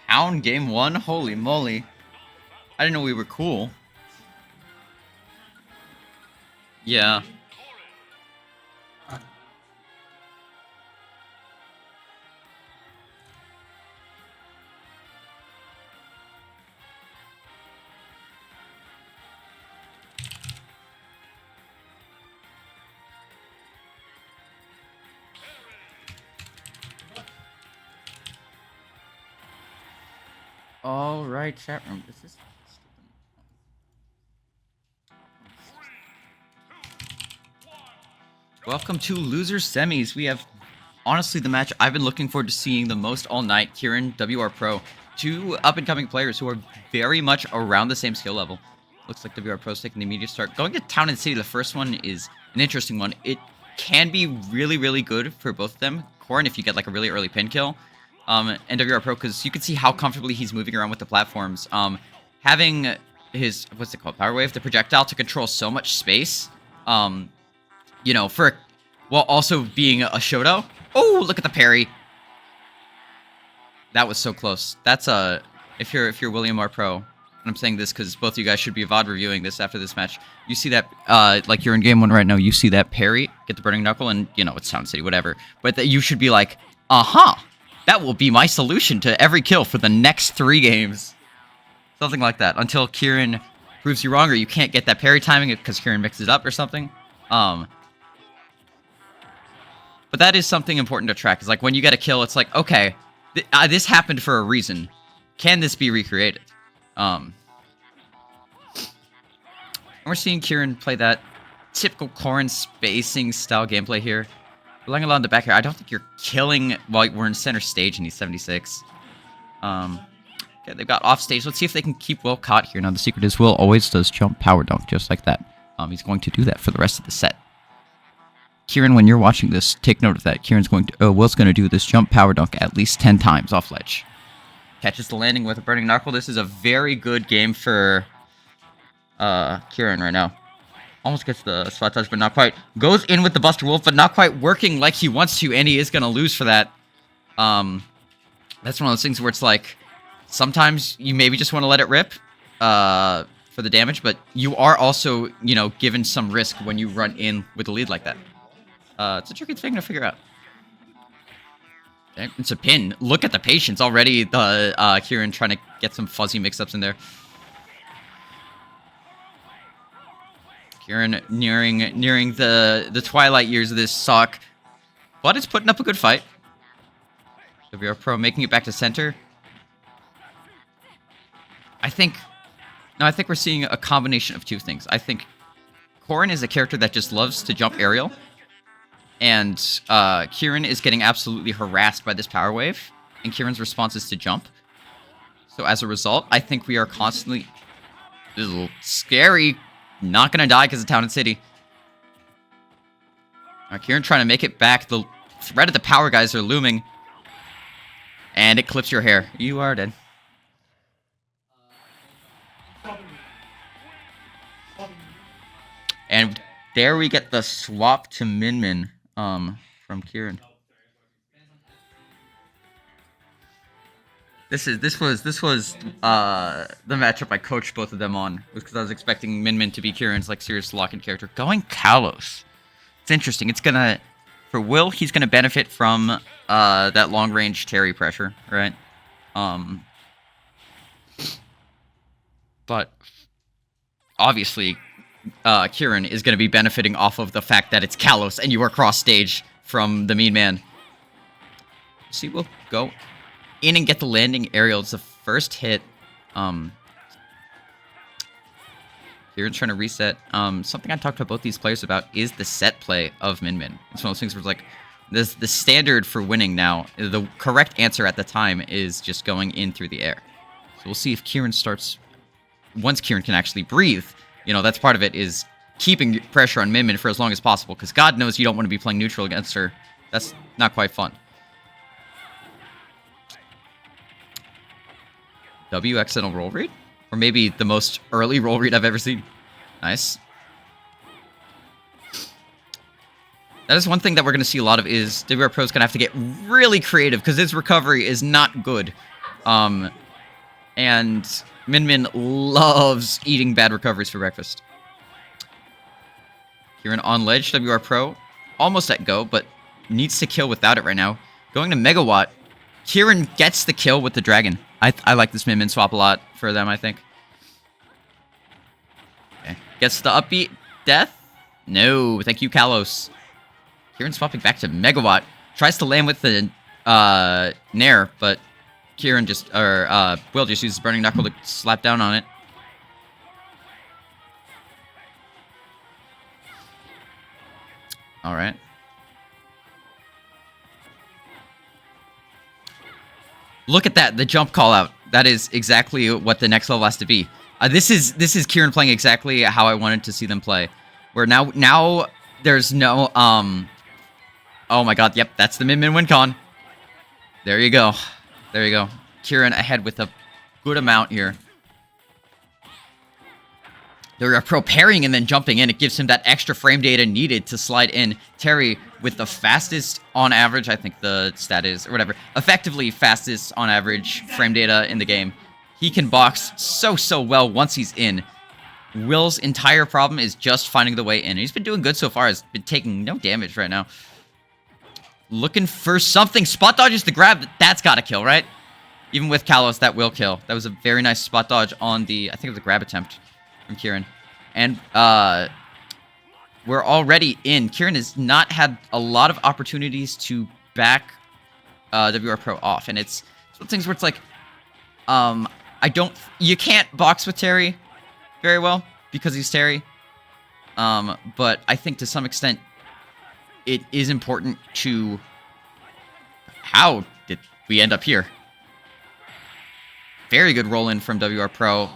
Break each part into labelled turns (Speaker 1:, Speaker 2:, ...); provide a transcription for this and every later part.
Speaker 1: Town game 1? Holy moly. I didn't know we were cool. Yeah. All right, chat room. This is welcome to Losers Semis. We have honestly the match I've been looking forward to seeing the most all night. Kieran, WR Pro, two up-and-coming players who are very much around the same skill level. Looks like WR Pro's taking the immediate start. Going to Town and City, the first one is an interesting one. It can be really, really good for both of them. Corrin, if you get like a really early pin kill. And WR Pro, because you can see how comfortably he's moving around with the platforms. Having his, what's it called, Power Wave, the projectile to control so much space, you know, while also being a Shoto. Oh, look at the parry. That was so close. That's if you're William R. Pro, and I'm saying this because both of you guys should be VOD reviewing this after this match. You see that, like you're in game 1 right now, you see that parry, get the Burning Knuckle, and, you know, it's Town City, whatever. But that you should be like, that will be my solution to every kill for the next 3 games. Something like that. Until Kieran proves you wrong, or you can't get that parry timing because Kieran mixes it up or something. But that is something important to track. Is like when you get a kill, it's like, okay, this happened for a reason. Can this be recreated? And we're seeing Kieran play that typical Corrin spacing style gameplay here. Relying a lot on the back here. I don't think you're killing while we're in center stage and he's 76. Okay, they've got off stage. Let's see if they can keep Will caught here. Now, the secret is Will always does jump power dunk just like that. He's going to do that for the rest of the set. Kieran, when you're watching this, take note of that. Will's going to do this jump power dunk at least 10 times off ledge. Catches the landing with a Burning Knuckle. This is a very good game for Kieran right now. Almost gets the spot touch, but not quite. Goes in with the Buster Wolf, but not quite working like he wants to, and he is going to lose for that. That's one of those things where it's like, sometimes you maybe just want to let it rip for the damage, but you are also, you know, given some risk when you run in with a lead like that. It's a tricky thing to figure out. Okay, it's a pin. Look at the patience already. The Kieran trying to get some fuzzy mix-ups in there. Kieran nearing the twilight years of this sock, but it's putting up a good fight. WR Pro making it back to center. I think we're seeing a combination of two things. I think Corrin is a character that just loves to jump aerial, and Kieran is getting absolutely harassed by this power wave, and Kieran's response is to jump. So as a result, I think we are constantly... This is a little scary. Not gonna die because of Town and City. Kieran trying to make it back. The threat of the power guys are looming. And it clips your hair. You are dead. And there we get the swap to Min Min from Kieran. This was the matchup I coached both of them on, because I was expecting Min Min to be Kieran's like serious lock-in character. Going Kalos. It's interesting. It's gonna, for Will, he's gonna benefit from that long range Terry pressure, right? But obviously, Kieran is gonna be benefiting off of the fact that it's Kalos and you are cross stage from the Mean Man. See, we'll go in and get the landing aerial. It's the first hit. Kieran's trying to reset. Something I talked to both these players about is the set play of Min Min. It's one of those things where it's like, the standard for winning now, the correct answer at the time is just going in through the air. So we'll see if Kieran starts, once Kieran can actually breathe, you know, that's part of it, is keeping pressure on Min Min for as long as possible, because God knows you don't want to be playing neutral against her. That's not quite fun. WX in a roll read? Or maybe the most early roll read I've ever seen. Nice. That is one thing that we're going to see a lot of, is WR Pro's going to have to get really creative, because his recovery is not good. And Min Min loves eating bad recoveries for breakfast. Kieran on ledge, WR Pro. Almost at go, but needs to kill without it right now. Going to Megawatt. Kieran gets the kill with the dragon. I like this Min Min swap a lot for them, I think. Okay. Gets the upbeat. Death? No. Thank you, Kalos. Kieran swapping back to Megawatt. Tries to land with the Nair, but Kieran just, Will just uses Burning Knuckle to slap down on it. Alright. Look at that, the jump call out. That is exactly what the next level has to be. This is Kieran playing exactly how I wanted to see them play. Where now there's no, oh my god, yep, that's the Min Min win con. There you go. There you go. Kieran ahead with a good amount here. They're pro parrying and then jumping in. It gives him that extra frame data needed to slide in. Terry with the fastest on average, I think the stat is, or whatever, effectively fastest on average frame data in the game. He can box so well once he's in. Will's entire problem is just finding the way in. He's been doing good so far. He's been taking no damage right now. Looking for something. Spot dodges the grab. That's got to kill, right? Even with Kalos, that will kill. That was a very nice spot dodge on the, I think it was a grab attempt from Kieran. And we're already in. Kieran has not had a lot of opportunities to back WR Pro off. And it's one of things where it's like, you can't box with Terry very well because he's Terry. But I think to some extent, it is important to... How did we end up here? Very good roll in from WR Pro.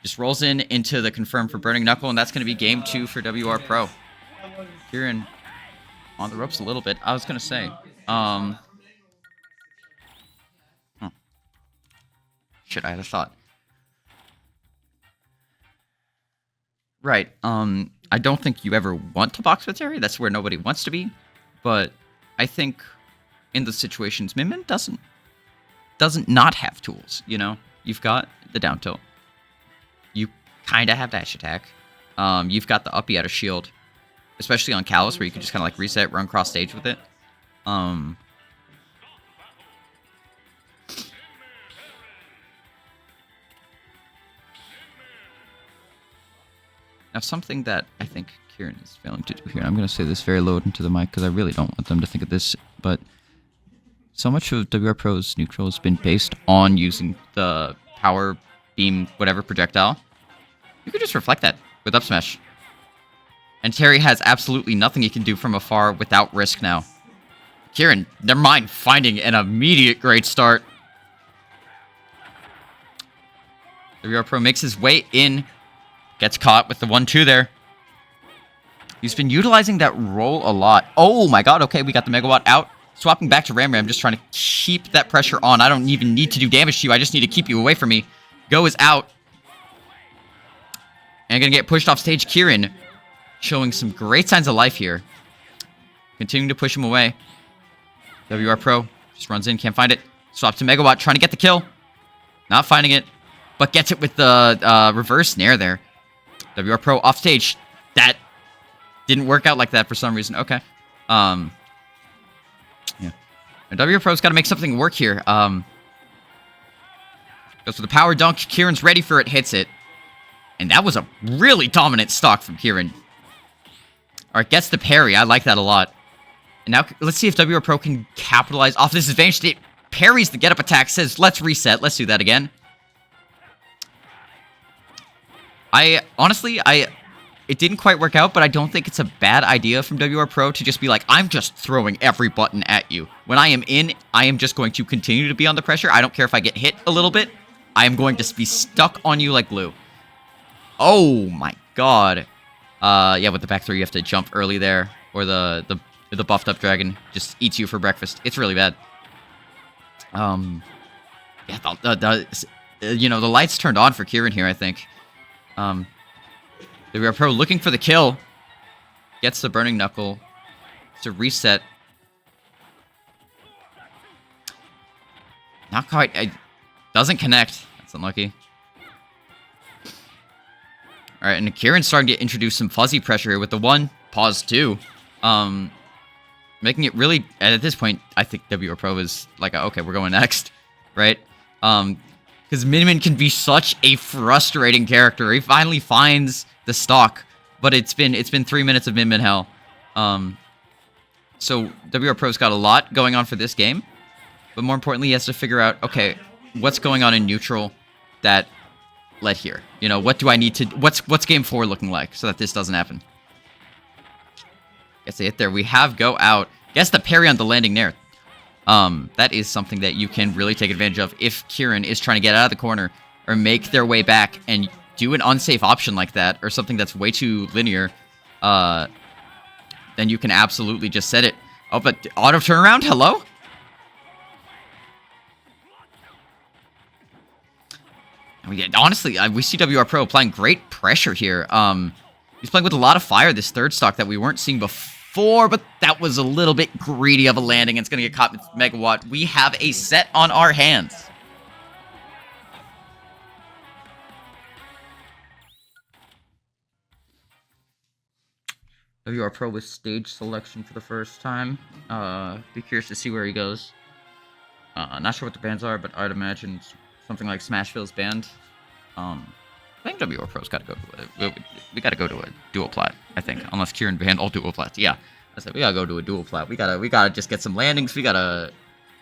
Speaker 1: Just rolls in into the confirm for Burning Knuckle, and that's going to be game 2 for WR Pro. Kieran on the ropes a little bit. I was going to say, shit, I had a thought. Right, I don't think you ever want to box with Terry. That's where nobody wants to be. But I think in the situations, Min Min doesn't not have tools, you know? You've got the down tilt. You kind of have dash attack. You've got the uppy out of shield. Especially on Kalos, where you can just kind of like reset, run cross stage with it. Now, something that I think Kieran is failing to do here, and I'm going to say this very low into the mic because I really don't want them to think of this, but so much of WR Pro's neutral has been based on using the power beam, whatever projectile. You could just reflect that with up smash. And Terry has absolutely nothing he can do from afar without risk now. Kieran, never mind, finding an immediate great start. WR Pro makes his way in. Gets caught with the 1-2 there. He's been utilizing that roll a lot. Oh my god, okay, we got the Megawatt out. Swapping back to Ram Ram, just trying to keep that pressure on. I don't even need to do damage to you, I just need to keep you away from me. Go is out. And gonna get pushed off stage. Kieran showing some great signs of life here. Continuing to push him away. WR Pro just runs in, can't find it. Swap to Megawatt, trying to get the kill. Not finding it, but gets it with the reverse Nair there. WR Pro off stage. That didn't work out like that for some reason. Okay. Yeah. And WR Pro's got to make something work here. Goes for the power dunk. Kieran's ready for it, hits it. And that was a really dominant stock from Kieran. Alright, gets the parry. I like that a lot. And now, let's see if WR Pro can capitalize off this advantage. It parries the get-up attack, says, let's reset. Let's do that again. Honestly, it didn't quite work out, but I don't think it's a bad idea from WR Pro to just be like, I'm just throwing every button at you. When I am in, I am just going to continue to be on the pressure. I don't care if I get hit a little bit. I am going to be stuck on you like glue. Oh my god. Yeah, with the back throw, you have to jump early there, or the buffed up dragon just eats you for breakfast. It's really bad. Yeah, you know, the lights turned on for Kieran here, I think. WR Pro looking for the kill. Gets the Burning Knuckle to reset. Not quite. Doesn't connect. That's unlucky. Alright, and Kieran's starting to introduce some fuzzy pressure here with the 1, pause 2. Making it really, at this point, I think WR Pro is like, okay, we're going next, right? Because Minmin can be such a frustrating character. He finally finds the stock, but it's been 3 minutes of Minmin hell. So WR Pro's got a lot going on for this game, but more importantly, he has to figure out, okay, what's going on in neutral that led here? You know, what do I need to... What's game 4 looking like so that this doesn't happen? Gets a hit there. We have go out. Guess the parry on the landing there. That is something that you can really take advantage of if Kieran is trying to get out of the corner or make their way back and do an unsafe option like that or something that's way too linear. Then you can absolutely just set it. Oh, but auto turnaround? Hello? Honestly, we see WR Pro applying great pressure here. He's playing with a lot of fire, this third stock that we weren't seeing before, but that was a little bit greedy of a landing. It's going to get caught with Megawatt. We have a set on our hands. WR Pro with stage selection for the first time. Be curious to see where he goes. Not sure what the bands are, but I'd imagine something like SmashFest's band. I think WR Pro's got to go to we got to go to a dual plat, I think, unless Kieran banned all dual plats. Yeah, I said we gotta go to a dual plat. We gotta just get some landings. We gotta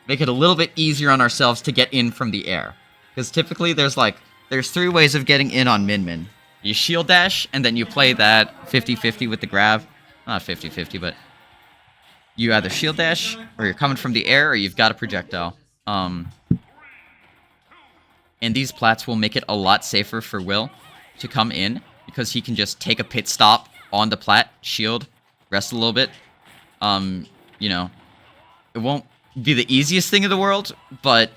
Speaker 1: make it a little bit easier on ourselves to get in from the air, because typically there's 3 ways of getting in on Min. You shield dash, and then you play that 50-50 with the grab. Not 50-50, but you either shield dash, or you're coming from the air, or you've got a projectile. And these plats will make it a lot safer for Will to come in, because he can just take a pit stop on the plat, shield, rest a little bit. You know, it won't be the easiest thing in the world, but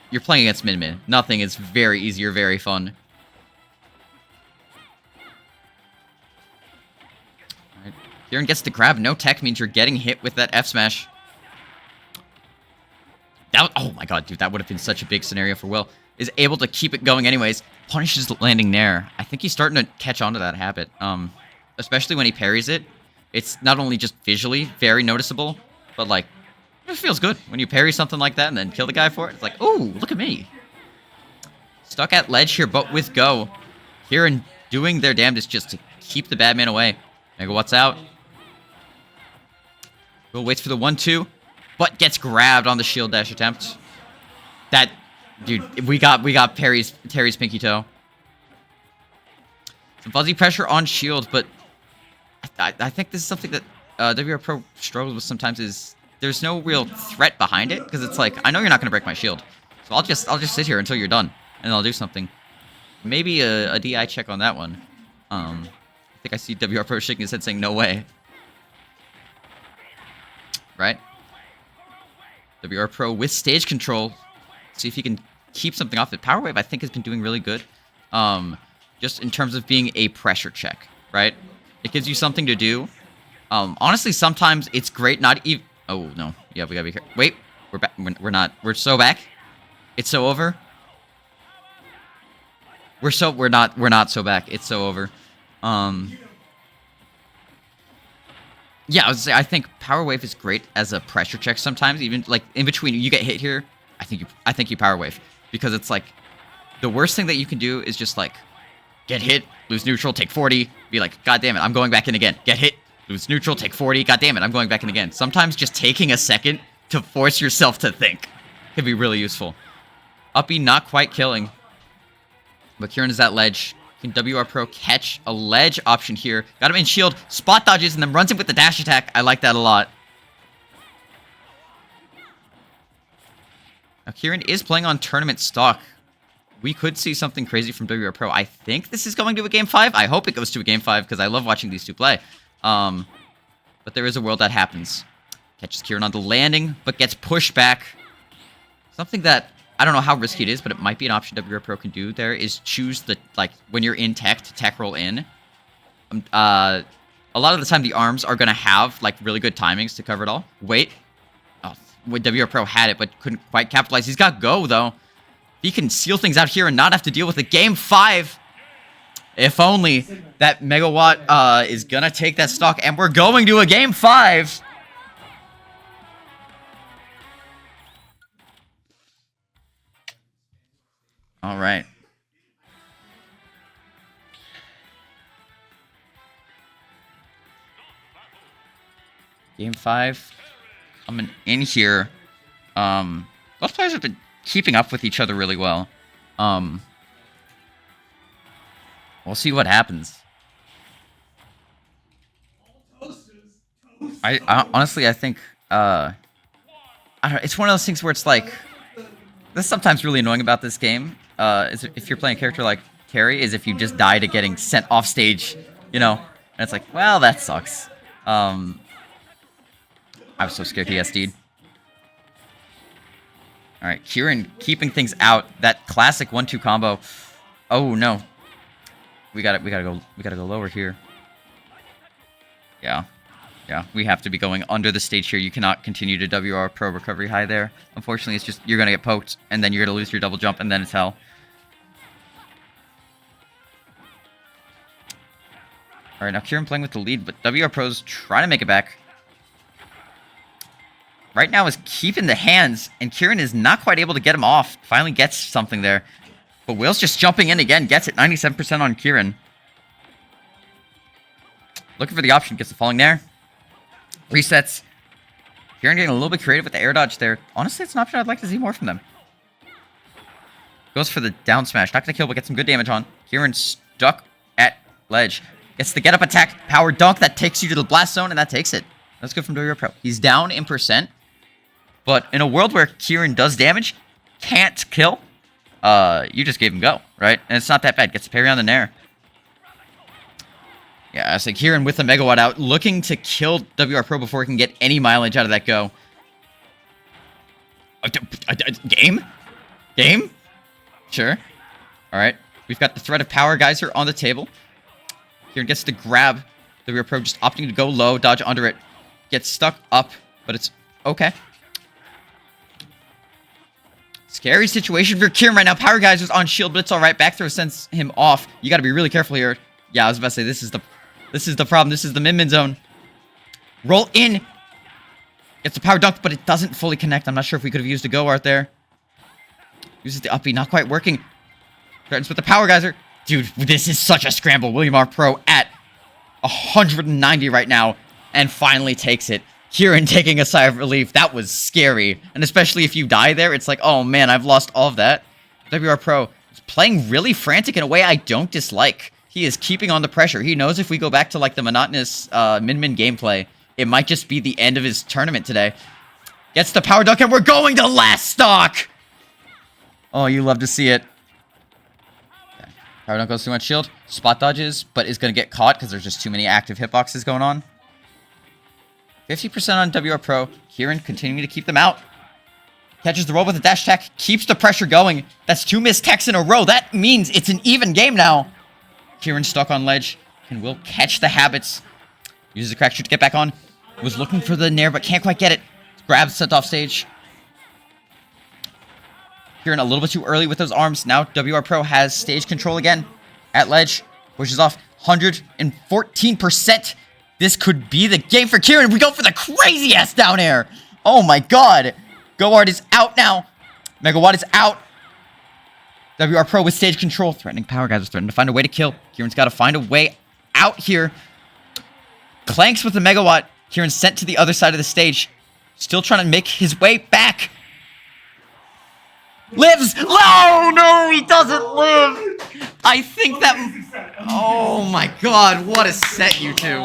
Speaker 1: you're playing against Min. Nothing is very easy or very fun. Alright, Kieran gets the grab. No tech means you're getting hit with that F smash. Oh my god, dude, that would have been such a big scenario for Will. Is able to keep it going anyways. Punishes the landing there. I think he's starting to catch on to that habit. Especially when he parries it. It's not only just visually very noticeable, but like, it feels good when you parry something like that and then kill the guy for it. It's like, ooh, look at me. Stuck at ledge here, but with go. Kieran doing their damnedest just to keep the bad man away. Megawatt's out. Will waits for the 1-2, but gets grabbed on the shield dash attempt. That... Dude, we got Terry's pinky toe. Some fuzzy pressure on shield, but I think this is something that WR Pro struggles with sometimes. Is there's no real threat behind it, because it's like, I know you're not gonna break my shield, so I'll just sit here until you're done, and I'll do something. Maybe a DI check on that one. I think I see WR Pro shaking his head saying no way. Right? WR Pro with stage control. See if he can keep something off it. Power Wave, I think, has been doing really good. Just in terms of being a pressure check, right? It gives you something to do. Honestly, sometimes it's great not even... Oh, no. Yeah, we gotta be careful. Wait, we're back. We're not. We're so back. It's so over. We're not so back. It's so over. Yeah, I think Power Wave is great as a pressure check sometimes. Even like in between, you get hit here. I think you Power Wave, because it's like the worst thing that you can do is just like get hit, lose neutral, take 40, be like, god damn it, I'm going back in again. Get hit, lose neutral, take 40, god damn it, I'm going back in again. Sometimes just taking a second to force yourself to think can be really useful. Uppy not quite killing, but Kieran is at ledge. Can WR Pro catch a ledge option here? Got him in shield, spot dodges, and then runs him with the dash attack. I like that a lot. Now, Kieran is playing on tournament stock. We could see something crazy from WR Pro. I think this is going to a Game 5. I hope it goes to a Game 5, because I love watching these two play. But there is a world that happens. Catches Kieran on the landing, but gets pushed back. Something that, I don't know how risky it is, but it might be an option WR Pro can do there, is choose the, like, when you're in tech, to tech roll in. A lot of the time, the arms are going to have, like, really good timings to cover it all. Wait. Oh. WR Pro had it, but couldn't quite capitalize. He's got go, though. He can seal things out here and not have to deal with a game 5. If only that Megawatt is going to take that stock, and we're going to a game 5. All right. Game 5 coming in here. Both players have been keeping up with each other really well. We'll see what happens. I honestly, I think, I don't know, it's one of those things where it's like, this is sometimes really annoying about this game, is if you're playing a character like Carry, is if you just die to getting sent off stage, you know, and it's like, well, that sucks. I was so scared he SD'd. Alright, Kieran keeping things out. That classic 1-2 combo. Oh no. We gotta go lower here. Yeah. Yeah, we have to be going under the stage here. You cannot continue to WR Pro recovery high there. Unfortunately, it's just, you're gonna get poked, and then you're gonna lose your double jump, and then it's hell. Alright, now Kieran playing with the lead, but WR Pro's trying to make it back. Right now is keeping the hands, and Kieran is not quite able to get him off. Finally gets something there. But Will's just jumping in again. Gets it. 97% on Kieran. Looking for the option. Gets the falling there. Resets. Kieran getting a little bit creative with the air dodge there. Honestly, it's an option I'd like to see more from them. Goes for the down smash. Not going to kill, but gets some good damage on. Kieran stuck at ledge. Gets the get up attack. Power dunk. That takes you to the blast zone, and that takes it. That's good from WR Pro. He's down in percent. But in a world where Kieran does damage, can't kill, you just gave him go, right? And it's not that bad. Gets the parry on the nair. Yeah, so Kieran with the Megawatt out, looking to kill WR Pro before he can get any mileage out of that go. Game? Game? Sure. Alright. We've got the threat of Power Geyser on the table. Kieran gets to grab WR Pro, just opting to go low, dodge under it. Gets stuck up, but it's okay. Scary situation for Kieran right now. Power Geyser's on shield, but it's alright. Back throw sends him off. You gotta be really careful here. Yeah, I was about to say, this is the problem. This is the min-min zone. Roll in. Gets the power dunk, but it doesn't fully connect. I'm not sure if we could have used a go art there. Uses the uppy, not quite working. Threatens with the Power Geyser. Dude, this is such a scramble. William R. Pro at 190 right now, and finally takes it. Kieran taking a sigh of relief. That was scary. And especially if you die there, it's like, oh man, I've lost all of that. WR Pro is playing really frantic in a way I don't dislike. He is keeping on the pressure. He knows if we go back to like the monotonous min-min gameplay, it might just be the end of his tournament today. Gets the power dunk, and we're going to last stock! Oh, you love to see it. Okay. Power dunk goes through much shield. Spot dodges, but is going to get caught because there's just too many active hitboxes going on. 50% on WR Pro. Kieran continuing to keep them out. Catches the roll with a dash attack. Keeps the pressure going. That's 2 missed techs in a row. That means it's an even game now. Kieran stuck on ledge. And will catch the habits. Uses a crack shoot to get back on. Was looking for the nair, but can't quite get it. Grabs, sent off stage. Kieran a little bit too early with those arms. Now WR Pro has stage control again. At ledge. Pushes off 114%. This could be the game for Kieran. We go for the crazy-ass down air. Oh, my God. Goard is out now. Megawatt is out. WR Pro with stage control. Threatening Power Guys. Threatening to find a way to kill. Kieran's got to find a way out here. Clanks with the Megawatt. Kieran sent to the other side of the stage. Still trying to make his way back. Lives. Oh, no, he doesn't live. I think that... Oh, my God. What a set, you two.